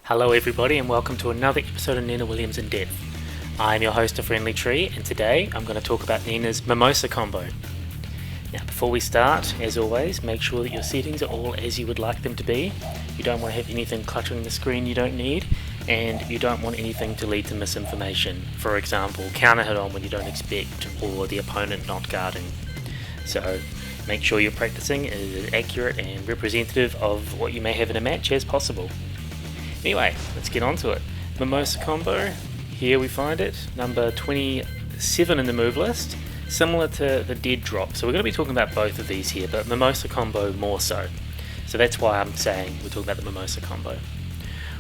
Hello everybody and welcome to another episode of Nina Williams in Depth. I'm your host, A Friendly Tree, and today I'm going to talk about Nina's Mimosa combo. Now before we start, as always, make sure that your settings are all as you would like them to be. You don't want to have anything cluttering the screen you don't need, and you don't want anything to lead to misinformation. For example, counter hit on when you don't expect, or the opponent not guarding. So make sure you're practicing as accurate and representative of what you may have in a match as possible. Anyway, let's get on to it. Mimosa combo, here we find it, number 27 in the move list, similar to the dead drop. So we're going to be talking about both of these here, but Mimosa combo more so. So that's why I'm saying we're talking about the Mimosa combo.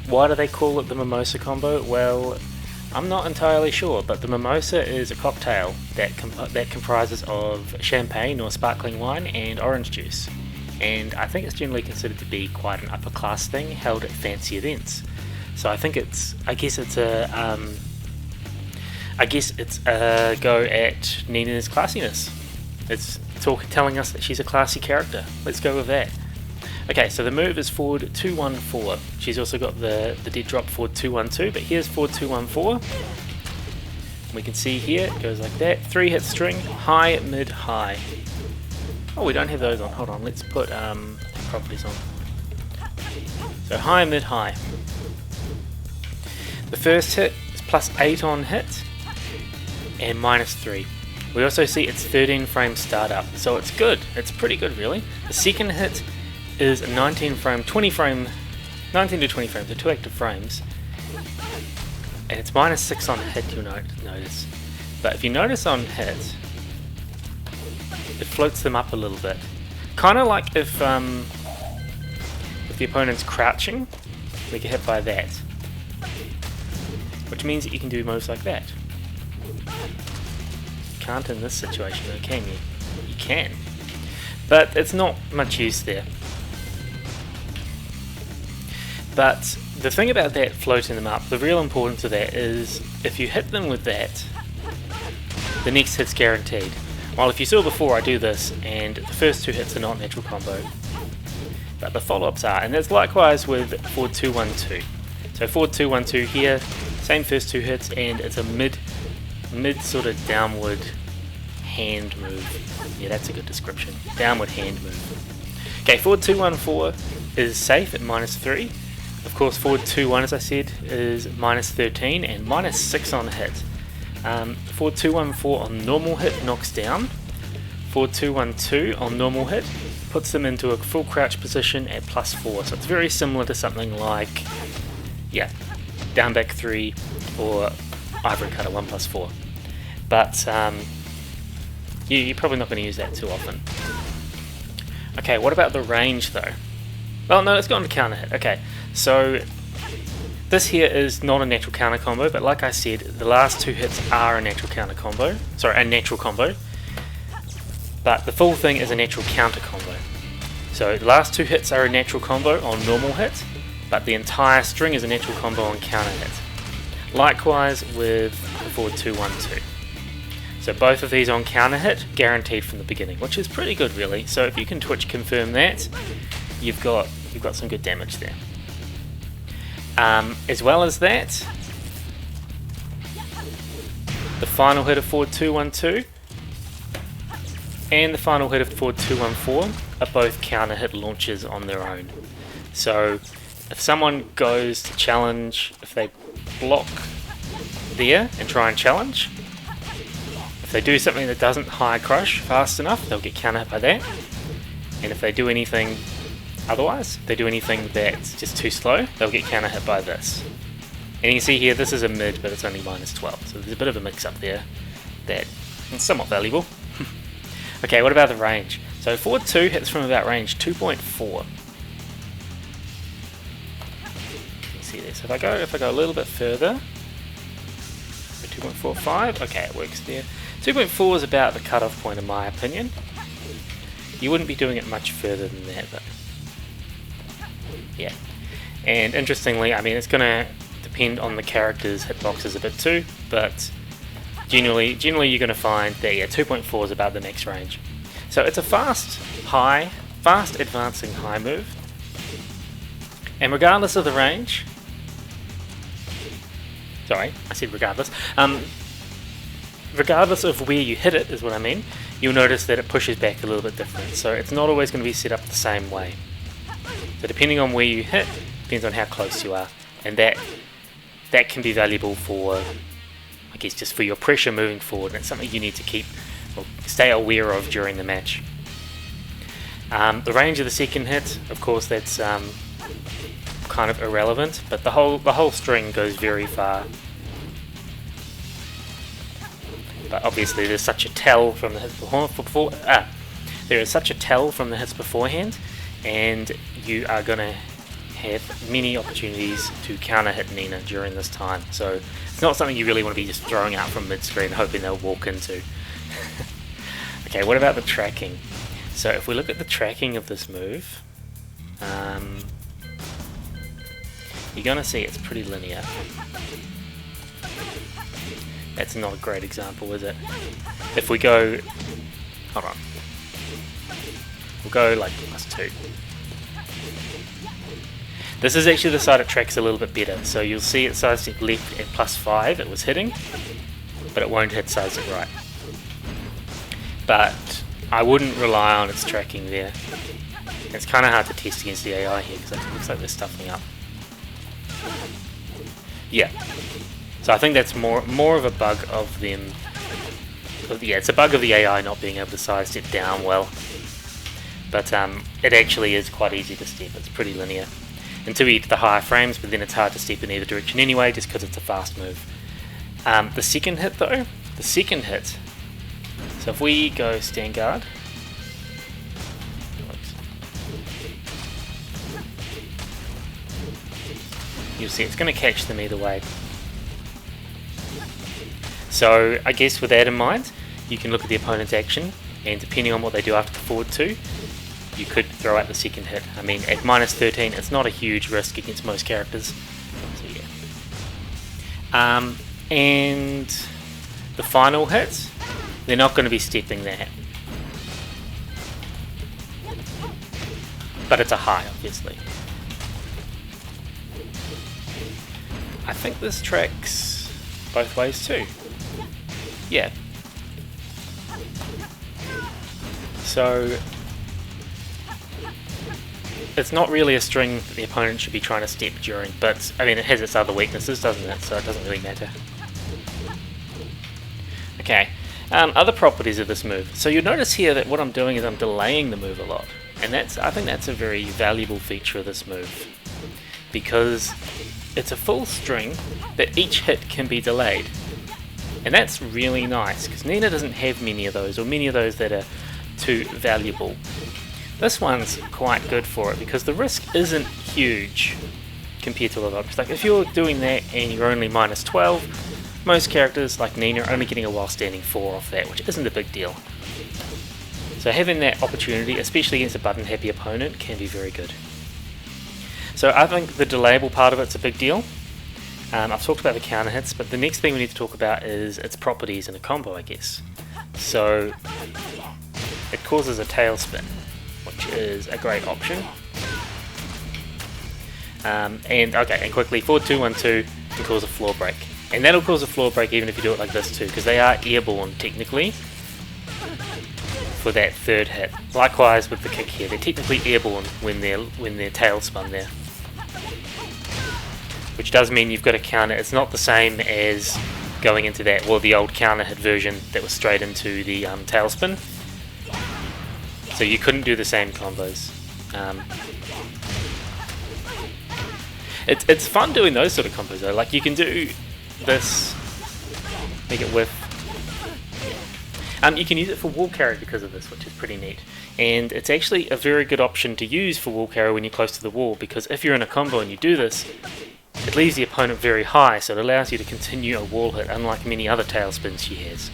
Why do they call it the Mimosa combo? Well, I'm not entirely sure, but the Mimosa is a cocktail that comprises of champagne or sparkling wine and orange juice. And I think it's generally considered to be quite an upper class thing held at fancy events. So I guess it's a go at Nina's classiness. It's telling us that she's a classy character. Let's go with that. Okay, so the move is forward 2-1-4. She's also got the dead drop forward 2-1-2, but here's forward 2-1-4. We can see here it goes like that. 3 hit string, high, mid, high. Oh, we don't have those on. Hold on, let's put properties on. So high, mid, high. The first hit is +8 on hit and -3. We also see it's 13 frame startup, so it's good. It's pretty good, really. The second hit is 19 to 20 frames, so 2 active frames. And it's -6 on hit, you'll notice. But if you notice on hit, it floats them up a little bit. Kind of like if the opponent's crouching, they get hit by that. Which means that you can do moves like that. You can't in this situation though, can you? You can. But it's not much use there. But the thing about that floating them up, the real importance of that is if you hit them with that, the next hit's guaranteed. Well, if you saw before, I do this, and the first 2 hits are not natural combo, but the follow-ups are, and that's likewise with forward 2-1-2. So forward 2-1-2 here, same first 2 hits, and it's a mid sort of downward hand move. Yeah, that's a good description. Downward hand move. Okay, forward 2-1-4 is safe at -3. Of course, forward 2-1, as I said, is -13 and -6 on hit. Forward 2-1-4 on normal hit knocks down. Forward 2-1-2 on normal hit puts them into a full crouch position at +4. So it's very similar to something like, down back 3 or ivory cutter 1+4. But you're probably not going to use that too often. Okay, what about the range though? Well, no, let's go on to counter hit. Okay, so this here is not a natural counter combo, but like I said, the last 2 hits are a natural counter combo. Sorry, a natural combo. But the full thing is a natural counter combo. So the last 2 hits are a natural combo on normal hit, but the entire string is a natural combo on counter hit. Likewise with the forward 2-1-2. So both of these on counter hit, guaranteed from the beginning, which is pretty good really. So if you can Twitch confirm that, you've got some good damage there. As well as that, the final hit of forward 2-1-2 and the final hit of forward 2-1-4 are both counter hit launches on their own. So if someone goes to challenge, if they block there and try and challenge, if they do something that doesn't high crush fast enough, they'll get counter hit by that. And if they do anything otherwise, if they do anything that's just too slow, they'll get counter hit by this. And you can see here, this is a mid, but it's only -12. So there's a bit of a mix up there that is somewhat valuable. Okay, what about the range? So forward 2 hits from about range 2.4. You can see there. So if I go a little bit further, 2.45, okay, it works there. 2.4 is about the cutoff point in my opinion. You wouldn't be doing it much further than that though. Yeah, and interestingly, I mean, it's going to depend on the character's hitboxes a bit too, but generally you're going to find that 2.4 is about the next range. So it's a fast advancing high move, and regardless of the range, sorry, I said regardless. Regardless of where you hit it, is what I mean, you'll notice that it pushes back a little bit different. So it's not always going to be set up the same way. So depending on where you hit, depends on how close you are. And that can be valuable for, I guess, just for your pressure moving forward. And it's something you need to keep, or stay aware of during the match. The range of the second hit, of course, that's kind of irrelevant, but the whole string goes very far. But obviously, there's such a tell from the hits there is such a tell from the hits beforehand, and you are going to have many opportunities to counter hit Nina during this time. So it's not something you really want to be just throwing out from mid-screen, hoping they'll walk into. Okay, what about the tracking? So if we look at the tracking of this move, you're going to see it's pretty linear. That's not a great example, is it? If we go... Hold on. We'll go like +2. This is actually the side it tracks a little bit better. So you'll see it sidestep left at +5, it was hitting, but it won't hit sidestep right. But I wouldn't rely on its tracking there. It's kind of hard to test against the AI here because it looks like they're stuffing up. Yeah. So I think that's more of a bug of them. Yeah, it's a bug of the AI not being able to sidestep down well. But it actually is quite easy to step. It's pretty linear until you get to the higher frames, but then it's hard to step in either direction anyway, just because it's a fast move. The second hit though, so if we go stand guard, you'll see it's going to catch them either way. So I guess with that in mind, you can look at the opponent's action, and depending on what they do after the forward 2, you could throw out the second hit. I mean, at -13, it's not a huge risk against most characters. So yeah. And the final hit, they're not going to be stepping that. But it's a high, obviously. I think this tracks both ways too. Yeah. So it's not really a string that the opponent should be trying to step during, but I mean it has its other weaknesses, doesn't it? So it doesn't really matter. Okay, other properties of this move. So you'll notice here that what I'm doing is I'm delaying the move a lot, and I think that's a very valuable feature of this move, because it's a full string that each hit can be delayed. And that's really nice, because Nina doesn't have many of those, or many of those that are too valuable. This one's quite good for it, because the risk isn't huge compared to a lot of others. Like if you're doing that and you're only -12, most characters like Nina are only getting a while standing 4 off that, which isn't a big deal. So having that opportunity, especially against a button happy opponent, can be very good. So I think the delayable part of it's a big deal. I've talked about the counter hits, but the next thing we need to talk about is its properties in a combo, I guess. So it causes a tailspin, which is a great option. And quickly, forward 2-1-2 can cause a floor break, and that'll cause a floor break even if you do it like this too, because they are airborne technically for that third hit. Likewise with the kick here, they're technically airborne when they're tailspun there. Which does mean you've got to counter. It's not the same as going into that, well, the old counter hit version that was straight into the tailspin. So you couldn't do the same combos. It's fun doing those sort of combos though. Like you can do this, make it whiff. You can use it for wall carry because of this, which is pretty neat. And it's actually a very good option to use for wall carry when you're close to the wall, because if you're in a combo and you do this, it leaves the opponent very high, so it allows you to continue a wall hit, unlike many other tailspins she has.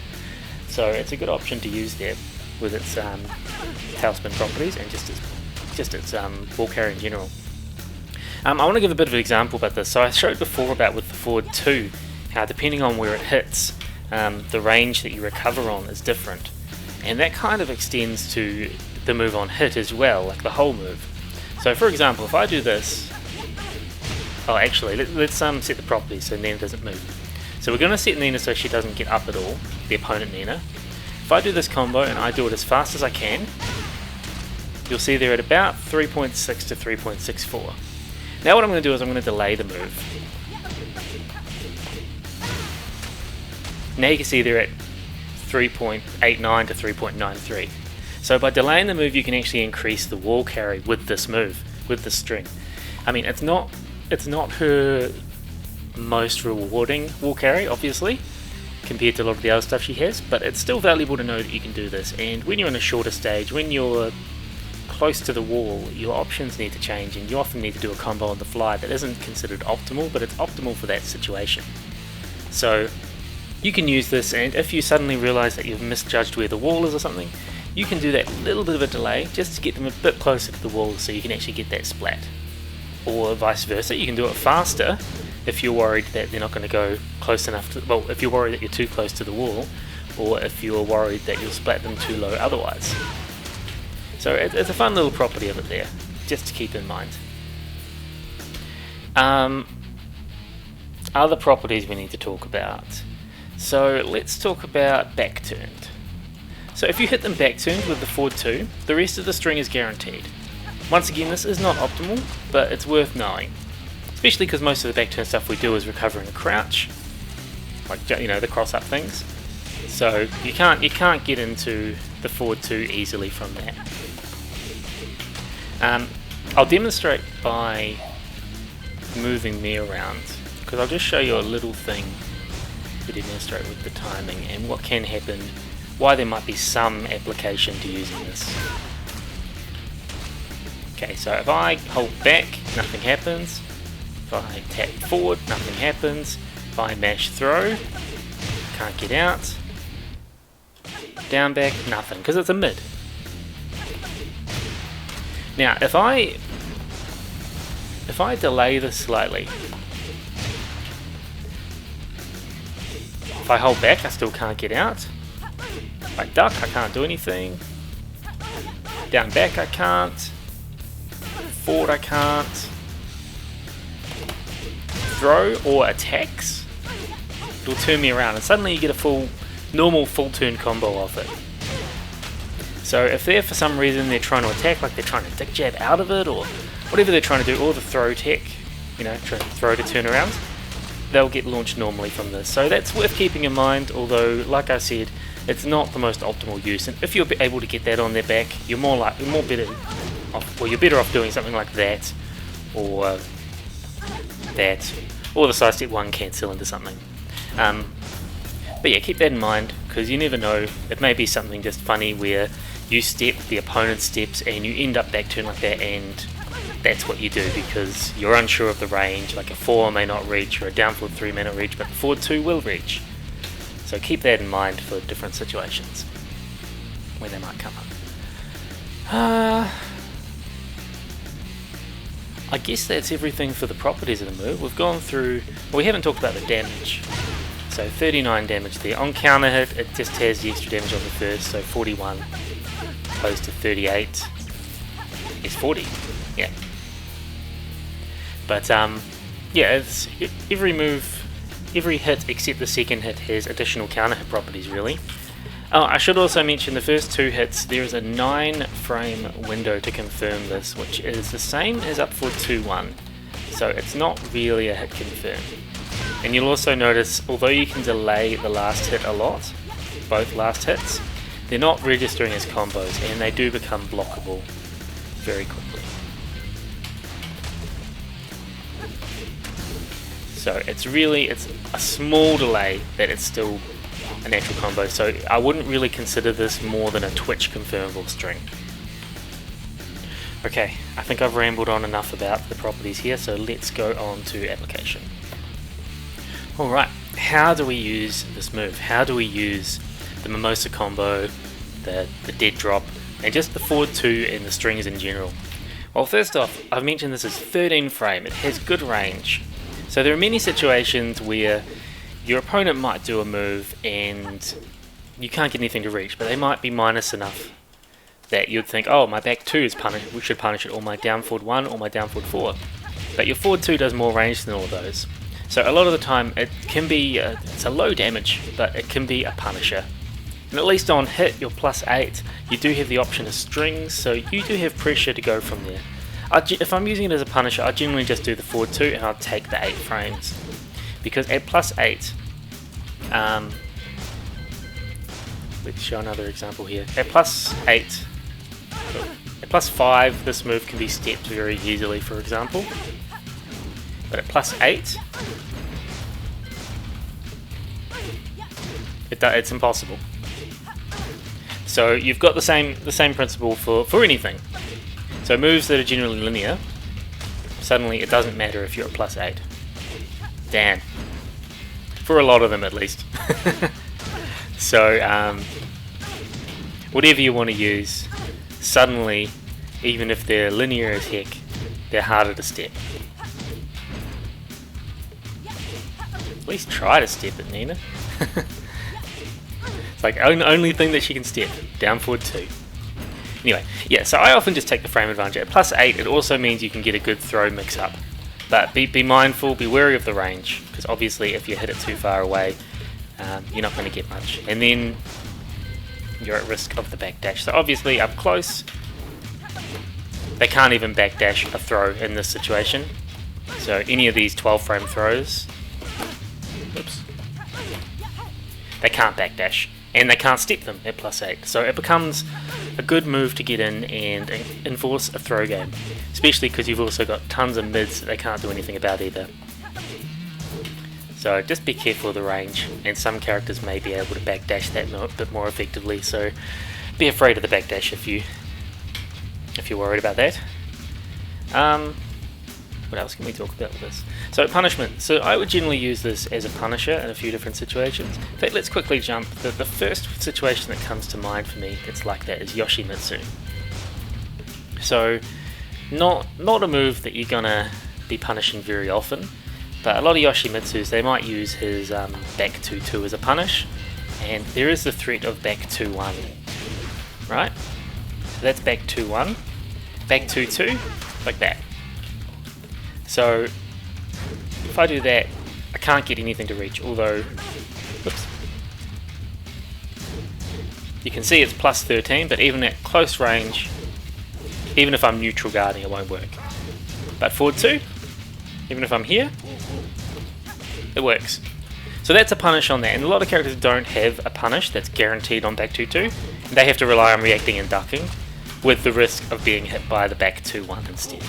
So it's a good option to use there with its tailspin properties and just its wall carry in general. I want to give a bit of an example about this. So I showed before about with the forward 2, how depending on where it hits, the range that you recover on is different. And that kind of extends to the move on hit as well, like the whole move. So for example, if I do this, oh actually, let's set the properties so Nina doesn't move. So we're going to set Nina so she doesn't get up at all, the opponent Nina. If I do this combo and I do it as fast as I can, you'll see they're at about 3.6 to 3.64. Now what I'm going to do is I'm going to delay the move. Now you can see they're at 3.89 to 3.93. So by delaying the move you can actually increase the wall carry with this move, with this string. I mean, it's not her most rewarding wall carry, obviously, compared to a lot of the other stuff she has, but it's still valuable to know that you can do this. And when you're in a shorter stage, when you're close to the wall, your options need to change, and you often need to do a combo on the fly that isn't considered optimal, but it's optimal for that situation. So you can use this, and if you suddenly realize that you've misjudged where the wall is or something, you can do that little bit of a delay just to get them a bit closer to the wall so you can actually get that splat. Or vice versa, you can do it faster if you're worried that they're not going to go close enough to, well, if you're worried that you're too close to the wall, or if you're worried that you'll splat them too low otherwise. So it's a fun little property of it there, just to keep in mind. Other properties we need to talk about. So let's talk about back turned. So if you hit them back turned with the forward 2, the rest of the string is guaranteed. Once again, this is not optimal, but it's worth knowing. Especially because most of the back turn stuff we do is recovering a crouch, like, you know, the cross up things. So you can't get into the forward 2 easily from that. I'll demonstrate by moving me around, because I'll just show you a little thing to demonstrate with the timing and what can happen, why there might be some application to using this. Okay, so if I hold back, nothing happens. If I tap forward, nothing happens. If I mash throw, can't get out. Down back, nothing, because it's a mid. Now, if I delay this slightly, if I hold back, I still can't get out. If I duck, I can't do anything. Down back, I can't. Forward, I can't. Throw or attacks, it'll turn me around, and suddenly you get a normal full turn combo off it. So if they're, for some reason, they're trying to attack, like they're trying to dick jab out of it, or whatever they're trying to do, or the throw tech, you know, trying to throw to turn around, they'll get launched normally from this. So that's worth keeping in mind, although, like I said, it's not the most optimal use. And if you're able to get that on their back, you're better off doing something like that, or the side step 1 cancel into something. But yeah, keep that in mind, because you never know, it may be something just funny where you step, the opponent steps, and you end up back turn like that, and that's what you do because you're unsure of the range. Like a 4 may not reach, or a down forward 3 may not reach, but the forward 2 will reach. So keep that in mind for different situations where they might come up. I guess that's everything for the properties of the move. We've gone through, well, we haven't talked about the damage. So 39 damage there. On counter hit, it just has the extra damage on the first, so 41 opposed to 38 is 40. Yeah. But yeah, it's every move, every hit except the second hit has additional counter hit properties, really. Oh, I should also mention the first 2 hits, there is a 9-frame window to confirm this, which is the same as up for 2-1. So it's not really a hit confirm. And you'll also notice, although you can delay the last hit a lot, both last hits, they're not registering as combos, and they do become blockable very quickly. So it's a small delay that it's still a natural combo, so I wouldn't really consider this more than a Twitch confirmable string. Okay, I think I've rambled on enough about the properties here, so let's go on to application. Alright, how do we use this move? How do we use the Mimosa combo, the dead drop, and just the forward 2 and the strings in general? Well, first off, I've mentioned this is 13 frame, it has good range. So there are many situations where your opponent might do a move and you can't get anything to reach, but they might be minus enough that you'd think, oh, my back 2 is punished, we should punish it, or my down forward 1, or my down forward 4. But your forward 2 does more range than all of those. So a lot of the time it can be, it's a low damage, but it can be a punisher. And at least on hit, you're +8, you do have the option of strings, so you do have pressure to go from there. If I'm using it as a punisher, I generally just do the forward 2 and I'll take the 8 frames. Because at +8, let's show another example here. At +8, at +5, this move can be stepped very easily, for example. But at +8, it's impossible. So you've got the same principle for anything. So moves that are generally linear, suddenly it doesn't matter if you're at +8. Damn. For a lot of them at least. So whatever you want to use, suddenly, even if they're linear as heck, they're harder to step. At least try to step it, Nina. It's like only thing that she can step, down forward 2. Anyway, yeah, so I often just take the frame advantage. At +8, it also means you can get a good throw mix-up. But be mindful, be wary of the range, because obviously if you hit it too far away, you're not going to get much. And then you're at risk of the backdash. So obviously up close, they can't even backdash a throw in this situation. So any of these 12 frame throws, oops, they can't backdash. And they can't step them at +8. So it becomes a good move to get in and enforce a throw game. Especially because you've also got tons of mids that they can't do anything about either. So just be careful of the range, and some characters may be able to backdash that a bit more effectively, so be afraid of the backdash if you're worried about that. What else can we talk about with this? So punishment. So I would generally use this as a punisher in a few different situations. In fact, let's quickly jump. The first situation that comes to mind for me that's like that is Yoshimitsu. So not a move that you're gonna be punishing very often, but a lot of Yoshimitsus, they might use his back 2-2 as a punish, and there is the threat of back 2-1, right? So that's back 2-1, back 2-2, like that. So if I do that, I can't get anything to reach, although, whoops, you can see it's +13, but even at close range, even if I'm neutral guarding, it won't work. But forward 2, even if I'm here, it works. So that's a punish on that, and a lot of characters don't have a punish that's guaranteed on back 2-2. They have to rely on reacting and ducking, with the risk of being hit by the back 2-1 instead.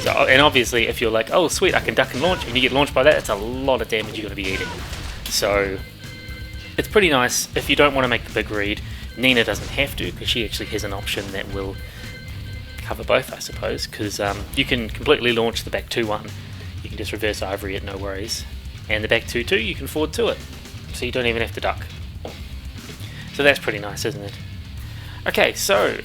So, and obviously if you're like, oh sweet, I can duck and launch, and you get launched by that, it's a lot of damage you're going to be eating. So it's pretty nice if you don't want to make the big read. Nina doesn't have to, because she actually has an option that will cover both, I suppose, because you can completely launch the back 2-1. You can just reverse ivory it, no worries. And the back 2-2, you can forward to it, so you don't even have to duck. So that's pretty nice, isn't it? Okay, so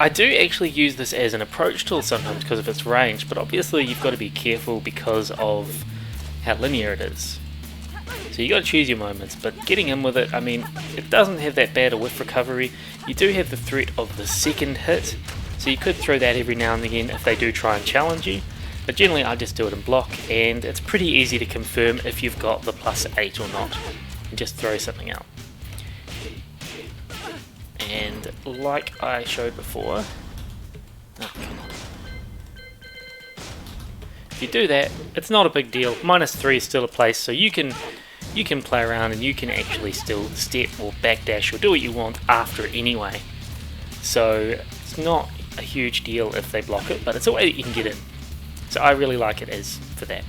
I do actually use this as an approach tool sometimes because of its range, but obviously you've got to be careful because of how linear it is. So you got to choose your moments, but getting in with it, I mean, it doesn't have that bad a whiff recovery. You do have the threat of the second hit, so you could throw that every now and again if they do try and challenge you, but generally I just do it in block, and it's pretty easy to confirm if you've got the +8 or not, and just throw something out. And like I showed before, oh, come on. If you do that, it's not a big deal. -3 is still a place, so you can play around and you can actually still step or backdash or do what you want after it anyway. So it's not a huge deal if they block it, but it's a way that you can get in. So I really like it as for that.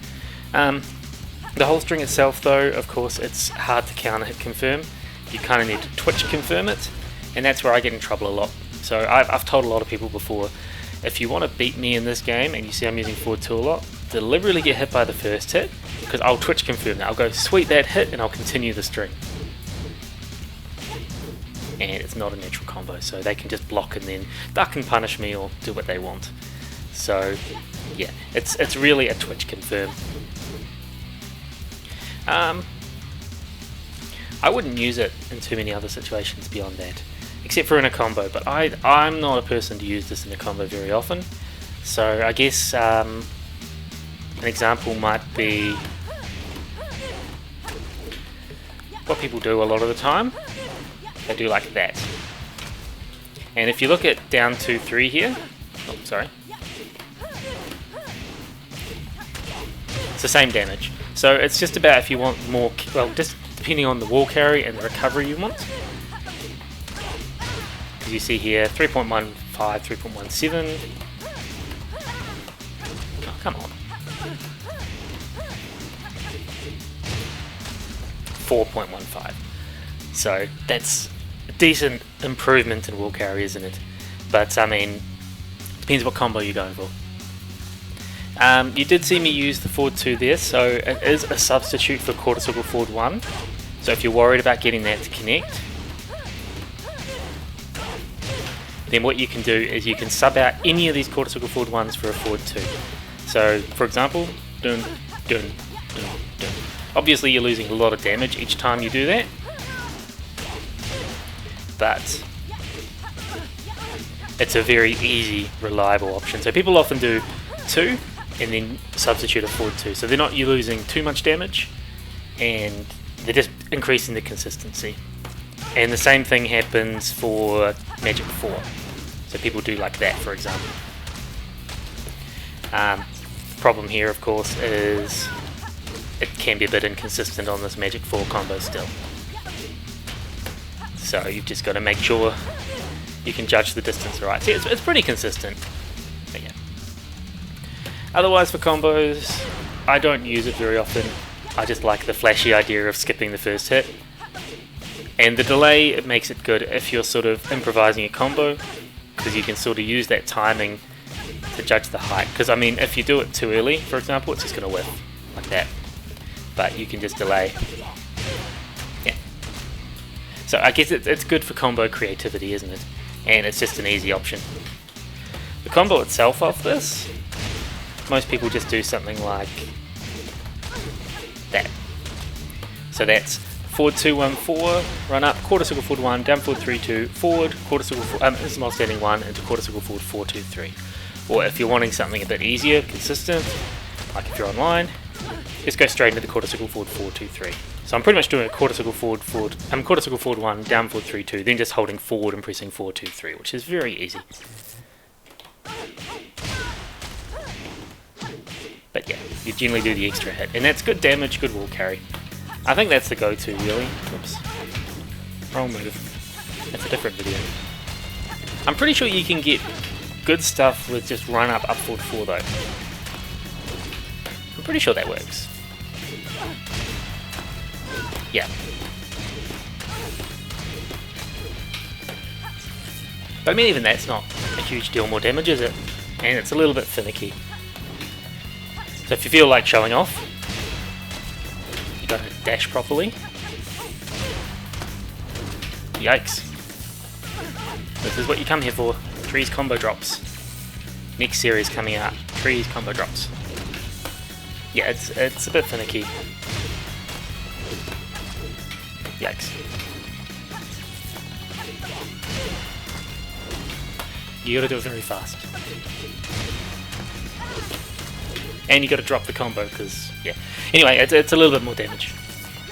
The whole string itself though, of course, it's hard to counter hit confirm. You kind of need to twitch confirm it, and that's where I get in trouble a lot. So I've told a lot of people before, if you want to beat me in this game and you see I'm using forward 2 a lot, deliberately get hit by the first hit, because I'll twitch confirm that. I'll go sweet that hit and I'll continue the string. And it's not a natural combo, so they can just block and then duck and punish me or do what they want. So yeah, it's really a twitch confirm. I wouldn't use it in too many other situations beyond that, except for in a combo, but I'm not a person to use this in a combo very often. So I guess an example might be what people do a lot of the time. They do like that. And if you look at down 2, 3 here, oh, sorry, it's the same damage. So it's just about if you want more, well, just depending on the wall carry and the recovery you want. As you see here, 3.15, 3.17. Oh, come on. 4.15. So that's a decent improvement in wall carry, isn't it? But I mean, depends what combo you're going for. You did see me use the forward 2 there, so it is a substitute for quarter circle forward 1. So if you're worried about getting that to connect, then what you can do is you can sub out any of these quarter circle forward 1s for a forward 2. So for example, dun, dun, dun, dun. Obviously you're losing a lot of damage each time you do that, but it's a very easy, reliable option. So people often do 2 and then substitute a forward 2. So you're losing too much damage, and they're just increasing the consistency. And the same thing happens for Magic 4. So people do like that, for example. Problem here, of course, is it can be a bit inconsistent on this Magic 4 combo still. So you've just got to make sure you can judge the distance right. See, it's pretty consistent. But yeah. Otherwise for combos, I don't use it very often. I just like the flashy idea of skipping the first hit. And the delay, it makes it good if you're sort of improvising a combo, because you can sort of use that timing to judge the height. Because I mean, if you do it too early, for example, it's just going to whiff like that. But you can just delay. Yeah. So I guess it's good for combo creativity, isn't it? And it's just an easy option. The combo itself of this, most people just do something like that. So that's forward 2, 1, 4, run up, quarter circle forward 1, down forward 3, 2, forward, quarter circle forward, this is my standing 1, into quarter circle forward 4, 2, 3. Or if you're wanting something a bit easier, consistent, like if you're online, just go straight into the quarter circle forward 4, 2, 3. So I'm pretty much doing a quarter circle forward, quarter circle forward 1, down forward 3, 2, then just holding forward and pressing 4, 2, 3, which is very easy. But yeah, you generally do the extra hit, and that's good damage, good wall carry. I think that's the go-to, really. Oops. Wrong move. That's a different video. I'm pretty sure you can get good stuff with just run up, forward 4 though. I'm pretty sure that works. Yeah. But I mean, even that's not a huge deal more damage, is it? And it's a little bit finicky. So if you feel like showing off, you gotta dash properly. Yikes. This is what you come here for. Trees combo drops. Next series coming out. Trees combo drops. Yeah, it's a bit finicky. Yikes. You gotta do it very fast. And you gotta drop the combo, because, yeah. Anyway, it's a little bit more damage.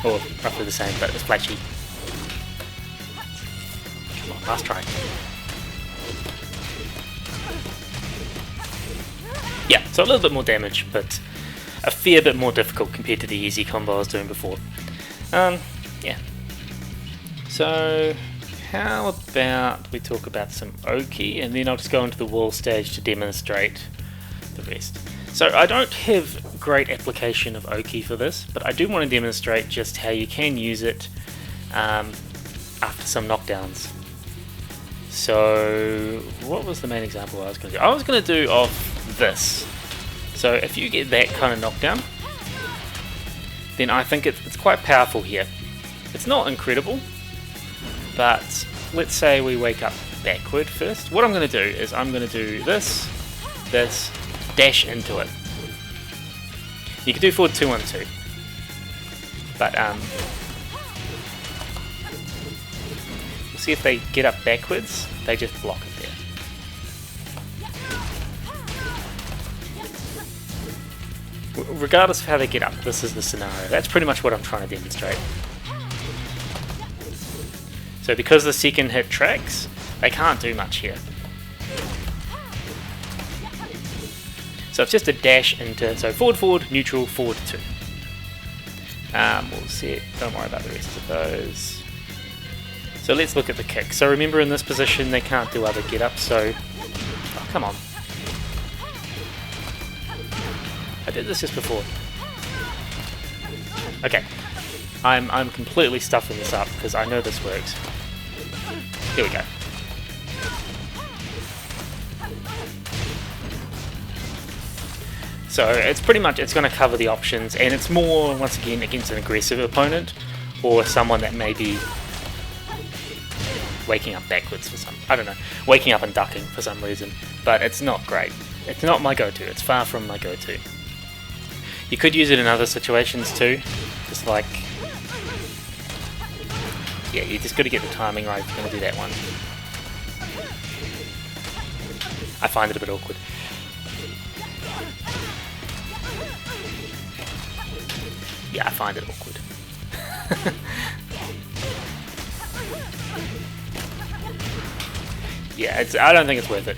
Or roughly the same, but it's flashy. Come on, last try. Yeah, so a little bit more damage, but a fair bit more difficult compared to the easy combo I was doing before. Yeah. So, how about we talk about some Oki, and then I'll just go into the wall stage to demonstrate the rest. So I don't have great application of Oki for this, but I do want to demonstrate just how you can use it after some knockdowns. So what was the main example I was going to do? I was going to do off this. So if you get that kind of knockdown, then I think it's quite powerful here. It's not incredible, but let's say we wake up backward first. What I'm going to do is I'm going to do this, dash into it. You can do forward 2, 1, 2, but we'll see if they get up backwards. They just block it there. regardless of how they get up, this is the scenario. That's pretty much what I'm trying to demonstrate. So because the second hit tracks, they can't do much here. So it's just a dash into, so forward, forward, neutral, forward 2. We'll see it, don't worry about the rest of those. So let's look at the kick. So remember, in this position they can't do other get ups, so, oh, come on. I did this just before. Okay, I'm completely stuffing this up because I know this works. Here we go. So it's pretty much, it's going to cover the options, and it's more, once again, against an aggressive opponent or someone that may be waking up backwards for some, I don't know, waking up and ducking for some reason, but it's not great. It's not my go-to, it's far from my go-to. You could use it in other situations too, just like, yeah, you just got to get the timing right if you're going to do that one. I find it a bit awkward. Yeah, I find it awkward. Yeah, I don't think it's worth it.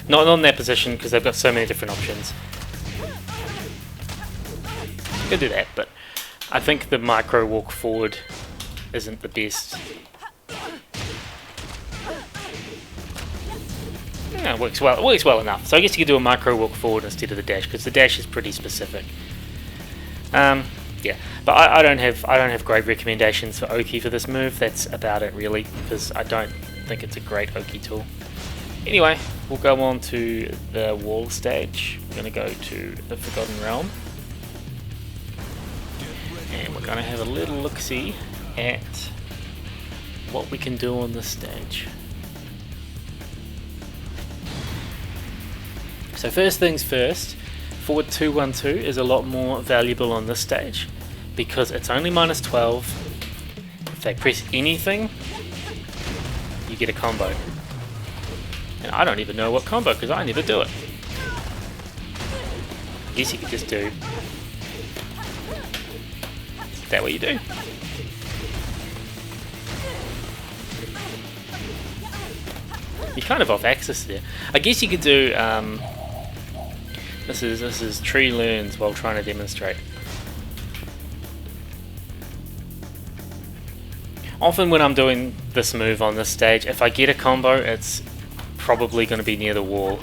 Not in their position, because they've got so many different options. You could do that, but I think the micro walk forward isn't the best. Yeah, it works well enough. So I guess you could do a micro walk forward instead of the dash, because the dash is pretty specific. Yeah, but I don't have great recommendations for Oki for this move. That's about it really, because I don't think it's a great Oki tool. Anyway, we'll go on to the wall stage. We're going to go to the Forgotten Realm, and we're going to have a little look-see at what we can do on this stage. So first things first, forward 2-1-2 is a lot more valuable on this stage because it's only minus 12. If they press anything, you get a combo. And I don't even know what combo because I never do it. I guess you could just do... Is that what you do? You're kind of off axis there. I guess you could do... This is tree learns while trying to demonstrate. Often when I'm doing this move on this stage, if I get a combo, it's probably going to be near the wall.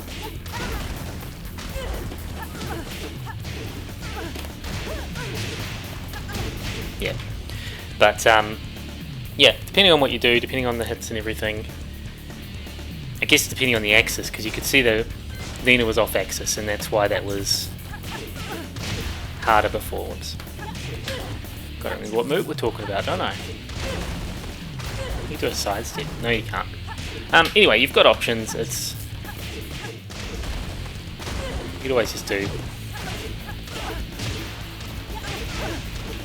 Yeah, but yeah, depending on what you do, depending on the hits and everything, I guess depending on the axis, because you could see that Nina was off axis, and that's why that was harder before. Gotta remember what move we're talking about, don't I? You do a side step. No, you can't. Anyway, you've got options. It's you could always just do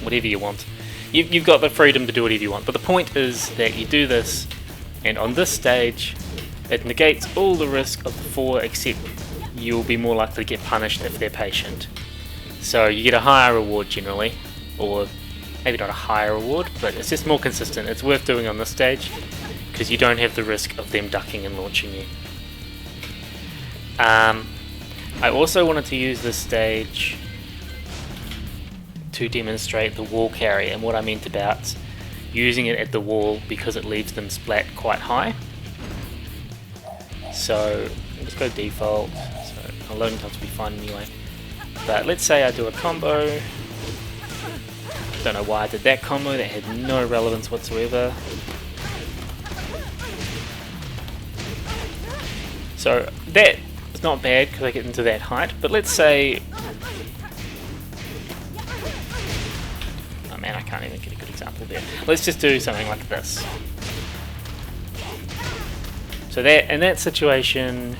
whatever you want. You've got the freedom to do whatever you want. But the point is that you do this, and on this stage, it negates all the risk of the 4, except you'll be more likely to get punished if they're patient. So you get a higher reward generally, or maybe not a higher reward, but it's just more consistent. It's worth doing on this stage because you don't have the risk of them ducking and launching you. I also wanted to use this stage to demonstrate the wall carry, and what I meant about using it at the wall because it leaves them splat quite high. So let's go default, so our loading times will be fine anyway. But let's say I do a combo. Don't know why I did that combo, that had no relevance whatsoever. So that is not bad because I get into that height, but let's say... Oh man, I can't even get a good example there. Let's just do something like this. So that, in that situation...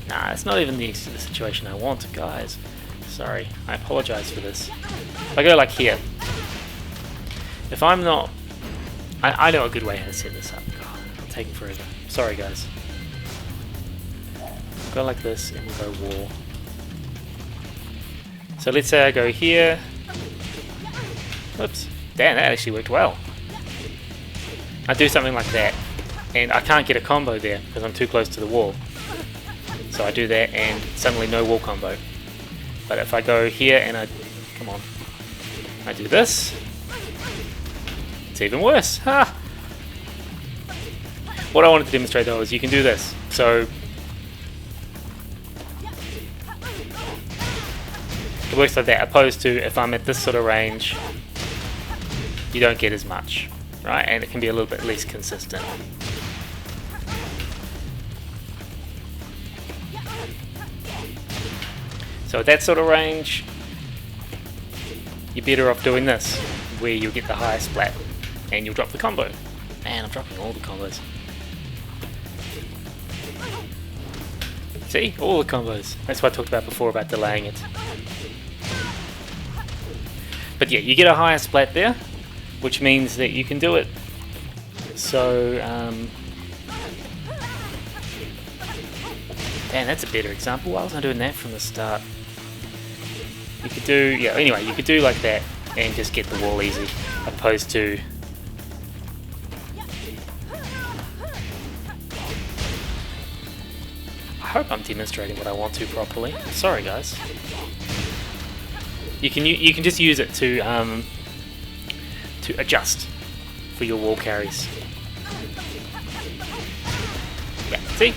Nah, it's not even the situation I want, guys. Sorry, I apologize for this. If I go like here, if I'm not... I know a good way how to set this up. God, I'm taking forever. Sorry, guys. go like this and we'll go wall. So let's say I go here. Oops. Damn, that actually worked well. I do something like that, and I can't get a combo there because I'm too close to the wall. So I do that and suddenly no wall combo. But if I go here and I do this, it's even worse. Ha! What I wanted to demonstrate though is you can do this. So it works like that, opposed to if I'm at this sort of range, you don't get as much, right? And it can be a little bit less consistent. So at that sort of range, you're better off doing this, where you'll get the highest splat and you'll drop the combo. Man, I'm dropping all the combos. See? All the combos. That's what I talked about before about delaying it. But yeah, you get a higher splat there, which means that you can do it. So, damn, that's a better example. Why wasn't I doing that from the start? You could do, yeah, anyway, you could do like that and just get the wall easy, opposed to I hope I'm demonstrating what I want to properly. Sorry guys. You can just use it to adjust for your wall carries. Yeah, see?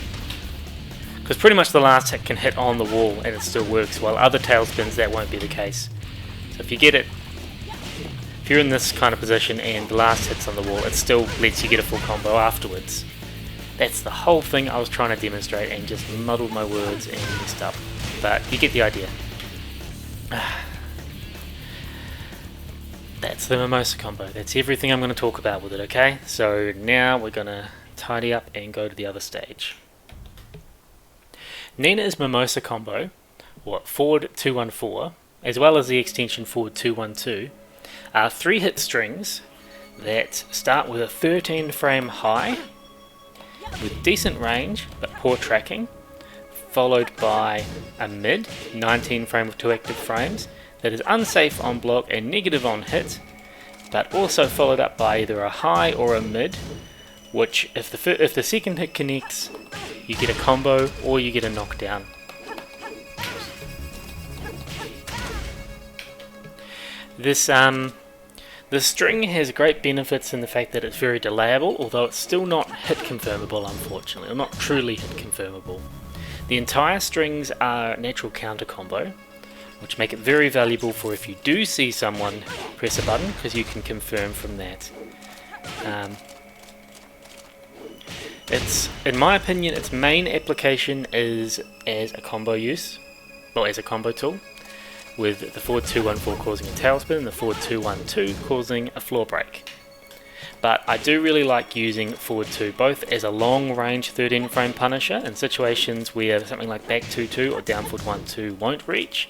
Because pretty much the last hit can hit on the wall and it still works, while other tailspins that won't be the case. So if you get it, if you're in this kind of position and the last hit's on the wall, it still lets you get a full combo afterwards. That's the whole thing I was trying to demonstrate and just muddled my words and messed up. But you get the idea. That's the Mimosa combo. That's everything I'm going to talk about with it, okay? So now we're going to tidy up and go to the other stage. Nina's Mimosa combo, or forward 214, as well as the extension forward 212, are 3-hit strings that start with a 13 frame high, with decent range but poor tracking, followed by a mid, 19 frame with 2 active frames, that is unsafe on block and negative on hit, but also followed up by either a high or a mid, which if the second hit connects, you get a combo or you get a knockdown. This string has great benefits in the fact that it's very delayable, although it's still not hit confirmable, unfortunately, or not truly hit confirmable. The entire strings are natural counter combo, which make it very valuable for if you do see someone press a button, because you can confirm from that. In my opinion, its main application is as a combo use, or as a combo tool, with the forward 214 causing a tailspin and the forward 212 causing a floor break. But I do really like using forward 2 both as a long range 13 frame punisher in situations where something like back 2-2 or down forward 1-2 won't reach.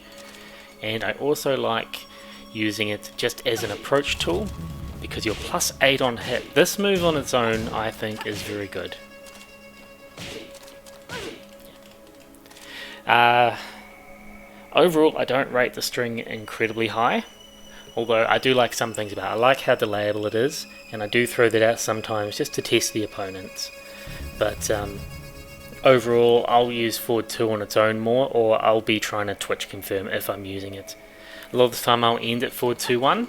And I also like using it just as an approach tool because you're +8 on hit. This move on its own I think is very good. Overall I don't rate the string incredibly high, although I do like some things about it. I like how delayable it is, and I do throw that out sometimes just to test the opponents. But overall, I'll use forward 2 on its own more, or I'll be trying to twitch confirm if I'm using it. A lot of the time I'll end at forward 2-1,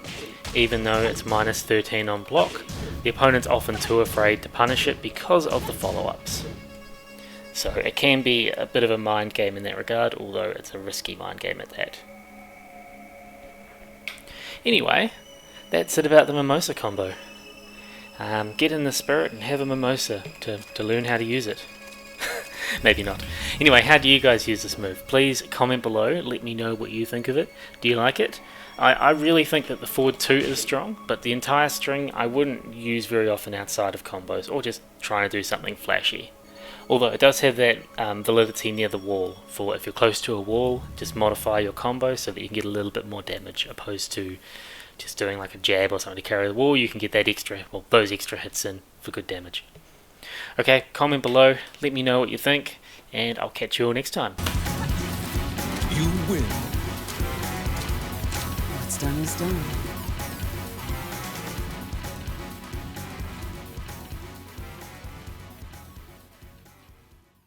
even though it's -13 on block. The opponent's often too afraid to punish it because of the follow-ups. So it can be a bit of a mind game in that regard, although it's a risky mind game at that. Anyway, that's it about the Mimosa combo. Get in the spirit and have a mimosa to learn how to use it. Maybe not. Anyway, how do you guys use this move? Please comment below, let me know what you think of it. Do you like it? I really think that the forward 2 is strong, but the entire string I wouldn't use very often outside of combos, or just trying to do something flashy. Although it does have that validity near the wall, for if you're close to a wall, just modify your combo so that you can get a little bit more damage, opposed to just doing like a jab or something to carry the wall. You can get that extra, well, those extra hits in for good damage. Okay, comment below, let me know what you think, and I'll catch you all next time. You win. What's done is done.